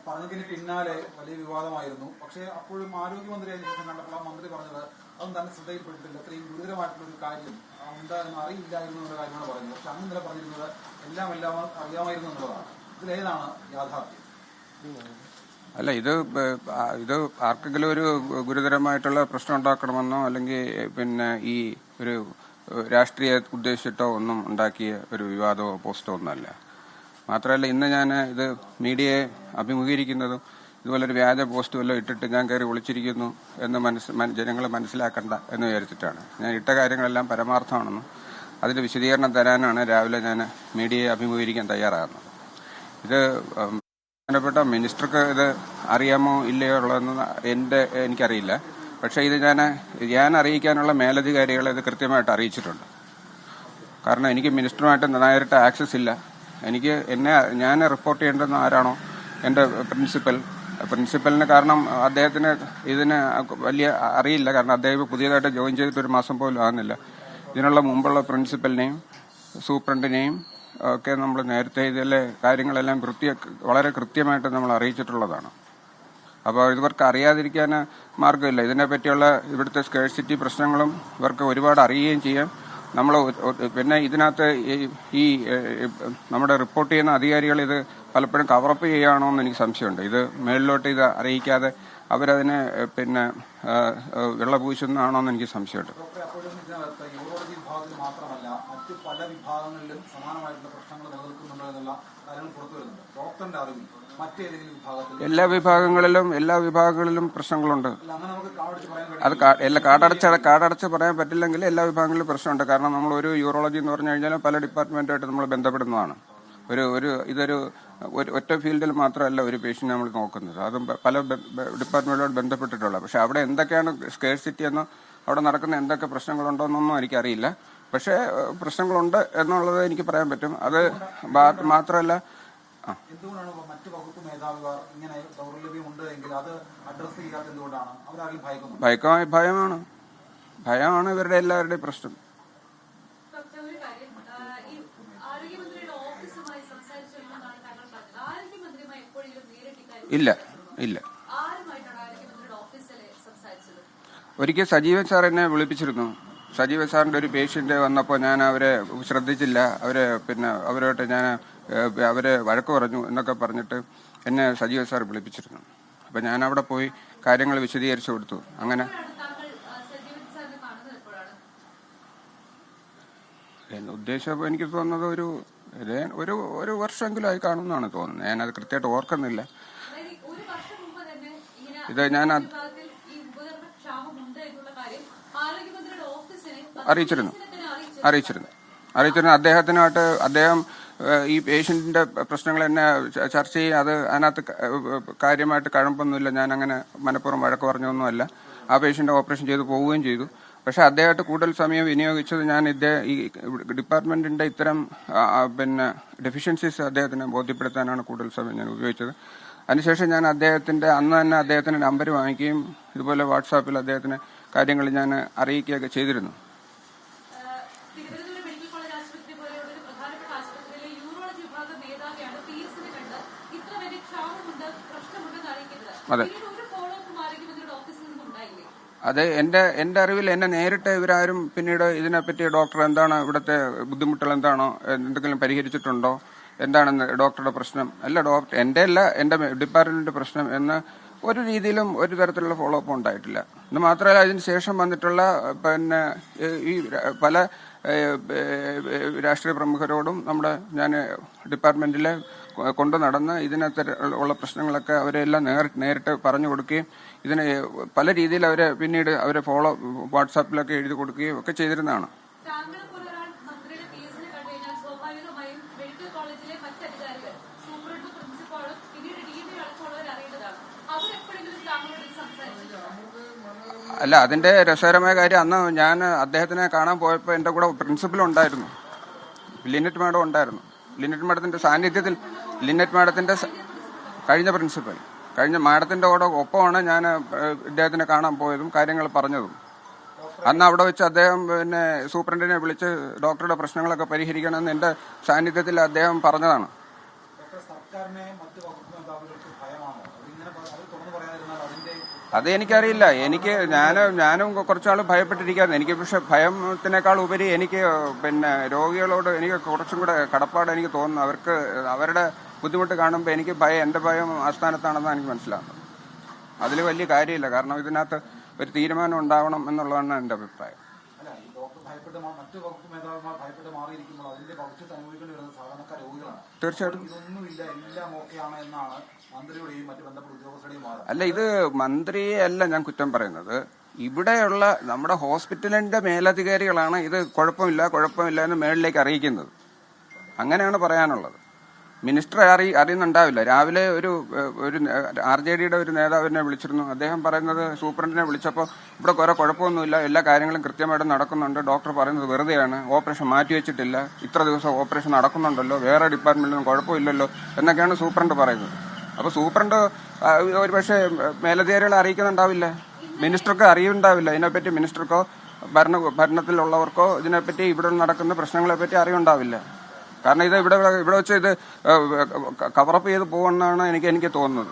പറഞ്ഞതിന് പിന്നാലെ വലിയ വിവാദമായിരുന്നു. പക്ഷേ അപ്പോഴും ആരോഗ്യമന്ത്രി അതിന് ശേഷം കണ്ടപ്പോൾ മന്ത്രി പറഞ്ഞത് അതൊന്നും തന്നെ ശ്രദ്ധയിൽപ്പെട്ടിട്ടില്ല, അത്രയും ഗുരുതരമായിട്ടുള്ള ഒരു കാര്യം എന്താണെന്ന് അറിയില്ലായിരുന്നു എന്നുള്ള കാര്യമാണ് പറയുന്നത്. പക്ഷെ അന്ന് ഇന്നലെ പറഞ്ഞിരുന്നത് എല്ലാം അറിയാമായിരുന്നു എന്നുള്ളതാണ്. ഇതിലേതാണ് യാഥാർത്ഥ്യം? അല്ല, ഇത് ആർക്കെങ്കിലും ഒരു ഗുരുതരമായിട്ടുള്ള പ്രശ്നം ഉണ്ടാക്കണമെന്നോ അല്ലെങ്കിൽ ഈ ഒരു രാഷ്ട്രീയ ഉദ്ദേശിച്ചിട്ടോ ഒന്നും ഉണ്ടാക്കിയ ഒരു വിവാദമോ പോസ്റ്റോ ഒന്നുമല്ല. മാത്രമല്ല, ഇന്ന് ഞാൻ ഇത് മീഡിയയെ അഭിമുഖീകരിക്കുന്നതും ഇതുപോലൊരു വ്യാജ പോസ്റ്റ് വല്ലതും ഇട്ടിട്ട് ഞാൻ കയറി വിളിച്ചിരിക്കുന്നു എന്ന് ജനങ്ങൾ മനസ്സിലാക്കണ്ട എന്ന് വിചാരിച്ചിട്ടാണ്. ഞാൻ ഇട്ട കാര്യങ്ങളെല്ലാം പരമാർത്ഥമാണെന്നും അതിന് വിശദീകരണം തരാനാണ് രാവിലെ ഞാൻ മീഡിയയെ അഭിമുഖീകരിക്കാൻ തയ്യാറാകുന്നത്. ഇത് ബന്ധപ്പെട്ട മിനിസ്റ്റർക്ക് ഇത് അറിയാമോ ഇല്ലയോ ഉള്ളതെന്ന് എനിക്കറിയില്ല. പക്ഷേ ഇത് ഞാൻ അറിയിക്കാനുള്ള മേലധികാരികളെ ഇത് കൃത്യമായിട്ട് അറിയിച്ചിട്ടുണ്ട്. കാരണം എനിക്ക് മിനിസ്റ്ററുമായിട്ട് നേരിട്ട് ആക്സസ് ഇല്ല. ഞാൻ റിപ്പോർട്ട് ചെയ്യേണ്ടുന്ന ആരാണോ എൻ്റെ പ്രിൻസിപ്പലിന്, കാരണം അദ്ദേഹത്തിന് ഇതിന് വലിയ അറിയില്ല. കാരണം അദ്ദേഹം പുതിയതായിട്ട് ജോയിൻ ചെയ്തിട്ട് ഒരു മാസം പോലും ആകുന്നില്ല. ഇതിനുള്ള മുമ്പുള്ള പ്രിൻസിപ്പലിനെയും സൂപ്രണ്ടിനെയും ഒക്കെ നമ്മൾ നേരത്തെ ഇതിലെ കാര്യങ്ങളെല്ലാം വളരെ കൃത്യമായിട്ട് നമ്മൾ അറിയിച്ചിട്ടുള്ളതാണ്. അപ്പോൾ ഇവർക്ക് അറിയാതിരിക്കാൻ മാർഗമില്ല. ഇതിനെപ്പറ്റിയുള്ള ഇവിടുത്തെ സ്കേഴ്സിറ്റി പ്രശ്നങ്ങളും ഇവർക്ക് ഒരുപാട് അറിയുകയും ചെയ്യാം. പിന്നെ ഇതിനകത്ത് ഈ നമ്മുടെ റിപ്പോർട്ട് ചെയ്യുന്ന അധികാരികൾ ഇത് പലപ്പോഴും കവറപ്പ് ചെയ്യുകയാണോ എന്ന് എനിക്ക് സംശയമുണ്ട്. ഇത് മേളിലോട്ട് ഇത് അറിയിക്കാതെ അവരതിനെ വെള്ളപൂശുന്നതാണോ എന്ന് എനിക്ക് സംശയമുണ്ട്. പല വിഭാഗങ്ങളിലും സമാനമായിട്ടുള്ള പ്രശ്നങ്ങൾ നിലനിൽക്കുന്നുണ്ടോ എന്നുള്ള കാര്യങ്ങൾ പുറത്തു വരുന്നുണ്ട്. ഡോക്ടറിന്റെ അറിവിൽ മറ്റേതെങ്കിലും വിഭാഗത്തിൽ എല്ലാ വിഭാഗങ്ങളിലും പ്രശ്നങ്ങളുണ്ട്. അത് കാടടച്ച് പറയാൻ പറ്റില്ലെങ്കിൽ എല്ലാ വിഭാഗങ്ങളിലും പ്രശ്നമുണ്ട്. കാരണം നമ്മൾ ഒരു യൂറോളജി എന്ന് പറഞ്ഞു കഴിഞ്ഞാൽ പല ഡിപ്പാർട്ട്മെന്റുമായിട്ട് നമ്മൾ ബന്ധപ്പെടുന്നതാണ്. ഇതൊരു ഒറ്റ ഫീൽഡിൽ മാത്രമല്ല ഒരു പേഷ്യന്റ് നമ്മൾ നോക്കുന്നത്. അതും പല ഡിപ്പാർട്ട്മെന്റുമായിട്ട് ബന്ധപ്പെട്ടിട്ടുള്ളത്. പക്ഷെ അവിടെ എന്തൊക്കെയാണ് സ്കേഴ്സിറ്റി എന്നോ അവിടെ നടക്കുന്ന എന്തൊക്കെ പ്രശ്നങ്ങളുണ്ടോ എന്നൊന്നും എനിക്കറിയില്ല. പക്ഷേ പ്രശ്നങ്ങളുണ്ട് എന്നുള്ളത് എനിക്ക് പറയാൻ പറ്റും. അത് മാത്രമല്ല, എന്തുകൊണ്ടാണ് മറ്റു വകുപ്പ് മേധാവിമാർ ഇങ്ങനെ ദൗർലഭ്യമുണ്ട് എങ്കിൽ അത് അഡ്രസ് ചെയ്യാത്ത എന്തുകൊണ്ടാണ്? അവരാരും ഭയമാണ് ഇവരുടെ എല്ലാവരുടെയും പ്രശ്നം. ഇല്ല. ഒരിക്കൽ സജീവൻ സാർ എന്നെ വിളിപ്പിച്ചിരുന്നു. സജീവൻ സാറിന്റെ ഒരു പേഷ്യന്റ് വന്നപ്പോൾ ഞാൻ അവരെ ശ്രദ്ധിച്ചില്ല. അവരോട്ട് ഞാൻ അവരെ വഴക്ക് പറഞ്ഞു എന്നൊക്കെ പറഞ്ഞിട്ട് എന്നെ സജീവൻ സാർ വിളിപ്പിച്ചിരുന്നു. അപ്പം ഞാൻ അവിടെ പോയി കാര്യങ്ങൾ വിശദീകരിച്ചു കൊടുത്തു. അങ്ങനെ ഉദ്ദേശം എനിക്ക് തോന്നുന്നത് ഒരു വർഷമെങ്കിലും ആയി കാണുമെന്നാണ് തോന്നുന്നത്. ഞാനത് കൃത്യമായിട്ട് ഓർക്കുന്നില്ല. ഇത് ഞാൻ അറിയിച്ചിരുന്നു. അദ്ദേഹം ഈ പേഷ്യന്റിന്റെ പ്രശ്നങ്ങൾ എന്നെ ചർച്ച ചെയ്യും. അതിനകത്ത് കാര്യമായിട്ട് കഴമ്പൊന്നുമില്ല. ഞാൻ അങ്ങനെ മനഃപൂർവ്വം വഴക്ക് പറഞ്ഞൊന്നുമല്ല. ആ പേഷ്യന്റ് ഓപ്പറേഷൻ ചെയ്ത് പോവുകയും ചെയ്തു. പക്ഷെ അദ്ദേഹത്തെ കൂടുതൽ സമയം വിനിയോഗിച്ചത് ഞാൻ ഈ ഡിപ്പാർട്ട്മെന്റിന്റെ ഇത്തരം ഡെഫിഷ്യൻസീസ് അദ്ദേഹത്തിനെ ബോധ്യപ്പെടുത്താനാണ് കൂടുതൽ സമയം ഞാൻ ഉപയോഗിച്ചത്. അതിനുശേഷം ഞാൻ അന്ന് തന്നെ അദ്ദേഹത്തിന്റെ നമ്പർ വാങ്ങിക്കുകയും ഇതുപോലെ വാട്സാപ്പിൽ അദ്ദേഹത്തിന് കാര്യങ്ങൾ ഞാൻ അറിയിക്കുകയൊക്കെ ചെയ്തിരുന്നു. അതെ, എന്റെ അറിവിൽ എന്നെ നേരിട്ട് ഇവരാരും പിന്നീട് ഇതിനെപ്പറ്റി ഡോക്ടർ എന്താണ് ഇവിടുത്തെ ബുദ്ധിമുട്ടുകൾ എന്താണോ എന്തെങ്കിലും പരിഹരിച്ചിട്ടുണ്ടോ, എന്താണെന്ന് ഡോക്ടറുടെ പ്രശ്നം എന്റെ ഡിപ്പാർട്ട്മെന്റിന്റെ പ്രശ്നം എന്ന് ഒരു രീതിയിലും ഒരു തരത്തിലുള്ള ഫോളോ അപ്പ് ഉണ്ടായിട്ടില്ല. ഇത് മാത്രമല്ല, അതിന് ശേഷം വന്നിട്ടുള്ള ഈ പല രാഷ്ട്രീയ പ്രമുഖരോടും ഞാൻ ഡിപ്പാർട്ട്മെന്റിലെ കൊണ്ടു നടന്ന് ഇതിനകത്ത് ഉള്ള പ്രശ്നങ്ങളൊക്കെ അവരെല്ലാം നേരിട്ട് പറഞ്ഞു കൊടുക്കുകയും ഇതിന് പല രീതിയിൽ പിന്നീട് അവരെ വാട്സാപ്പിലൊക്കെ എഴുതി കൊടുക്കുകയും ഒക്കെ ചെയ്തിരുന്നതാണ്. അല്ല, അതിന്റെ രസകരമായ കാര്യം, അന്ന് ഞാൻ അദ്ദേഹത്തിനെ കാണാൻ പോയപ്പോൾ എന്റെ കൂടെ പ്രിൻസിപ്പൽ ഉണ്ടായിരുന്നു, ലിനറ്റ് മാഡം ഉണ്ടായിരുന്നു. ലിനറ്റ് മാഡത്തിന്റെ സാന്നിധ്യത്തിൽ കഴിഞ്ഞ മാഡത്തിന്റെ കൂടെ ഒപ്പമാണ് ഞാൻ ഇദ്ദേഹത്തിനെ കാണാൻ പോയതും കാര്യങ്ങൾ പറഞ്ഞതും. അന്ന് അവിടെ വെച്ച് അദ്ദേഹം പിന്നെ സൂപ്രണ്ടിനെ വിളിച്ച് ഡോക്ടറുടെ പ്രശ്നങ്ങളൊക്കെ പരിഹരിക്കണമെന്ന് എന്റെ സാന്നിധ്യത്തിൽ അദ്ദേഹം പറഞ്ഞതാണ്. സർക്കാരിനെ മറ്റു വകുപ്പ് മേധാവികൾക്ക് ഭയമാണോ? അതിങ്ങനെ അവർ തുറന്നു പറയാതിരുന്നാൽ അതിന്റെ അത് എനിക്കറിയില്ല. ഞാനും കുറച്ചാൾ ഭയപ്പെട്ടിരിക്കായിരുന്നു. എനിക്ക് പക്ഷെ ഭയത്തിനേക്കാൾ ഉപരി എനിക്ക് പിന്നെ രോഗികളോട് എനിക്ക് കുറച്ചും കൂടെ കടപ്പാട് എനിക്ക് തോന്നുന്നു. അവർക്ക് അവരുടെ ബുദ്ധിമുട്ട് കാണുമ്പോൾ എനിക്ക് എന്റെ ഭയം ആസ്ഥാനത്താണെന്നാണ് എനിക്ക് മനസ്സിലാകുന്നത്. അതിൽ വലിയ കാര്യമില്ല. കാരണം ഇതിനകത്ത് ഒരു തീരുമാനം ഉണ്ടാവണം എന്നുള്ളതാണ് എന്റെ അഭിപ്രായം. അല്ല, ഈ ഡോക്ടർ ഭയപ്പെട്ട് മറ്റു വകുപ്പ് മേധാവിമാർ ഭയപ്പെട്ട് മാറിയിരിക്കുമ്പോൾ അതിന്റെ ഭവിഷ്യത്ത് അനുഭവിക്കേണ്ടി വരുന്നത് സാധാരണക്കാർ രോഗികളാണ്. തീർച്ചയായിട്ടും ഇതൊന്നുമില്ല, എല്ലാം ഓക്കെയാണ് എന്നാണ് മന്ത്രിയുടെയും മറ്റു ബന്ധപ്പെട്ട ഉദ്യോഗസ്ഥരുടെയും വാദം. അല്ല, ഇത് മന്ത്രിയെ അല്ല ഞാൻ കുറ്റം പറയുന്നത്. ഇവിടെയുള്ള നമ്മുടെ ഹോസ്പിറ്റലിന്റെ മേലധികാരികളാണ് ഇത് കുഴപ്പമില്ല എന്ന് മേളിലേക്ക് അറിയിക്കുന്നത്. അങ്ങനെയാണ് പറയാനുള്ളത്. മിനിസ്റ്റർ അറിയുന്നുണ്ടാവില്ല. രാവിലെ ഒരു RJDയുടെ ഒരു നേതാവിനെ വിളിച്ചിരുന്നു. അദ്ദേഹം പറയുന്നത് സൂപ്രണ്ടിനെ വിളിച്ചപ്പോൾ ഇവിടെ കുറെ കുഴപ്പമൊന്നുമില്ല, എല്ലാ കാര്യങ്ങളും കൃത്യമായിട്ട് നടക്കുന്നുണ്ട്, ഡോക്ടർ പറയുന്നത് വെറുതെയാണ്, ഓപ്പറേഷൻ മാറ്റിവെച്ചിട്ടില്ല, ഇത്ര ദിവസം ഓപ്പറേഷൻ നടക്കുന്നുണ്ടല്ലോ, വേറെ ഡിപ്പാർട്ട്മെന്റിലും കുഴപ്പമില്ലല്ലോ എന്നൊക്കെയാണ് സൂപ്രണ്ട് പറയുന്നത്. അപ്പൊ സൂപ്രണ്ട് ഒരുപക്ഷെ മേലധികാരികളെ അറിയിക്കുന്നുണ്ടാവില്ല, മിനിസ്റ്റർക്ക് അറിയുണ്ടാവില്ല ഇതിനെപ്പറ്റി. മിനിസ്റ്റർക്കോ ഭരണത്തിലുള്ളവർക്കോ ഇതിനെപ്പറ്റി ഇവിടെ നടക്കുന്ന പ്രശ്നങ്ങളെ പറ്റി അറിയുണ്ടാവില്ല. കാരണം ഇത് ഇവിടെ വെച്ച് ഇത് കവറപ്പ് ചെയ്ത് പോകുമെന്നാണ് എനിക്ക് തോന്നുന്നത്.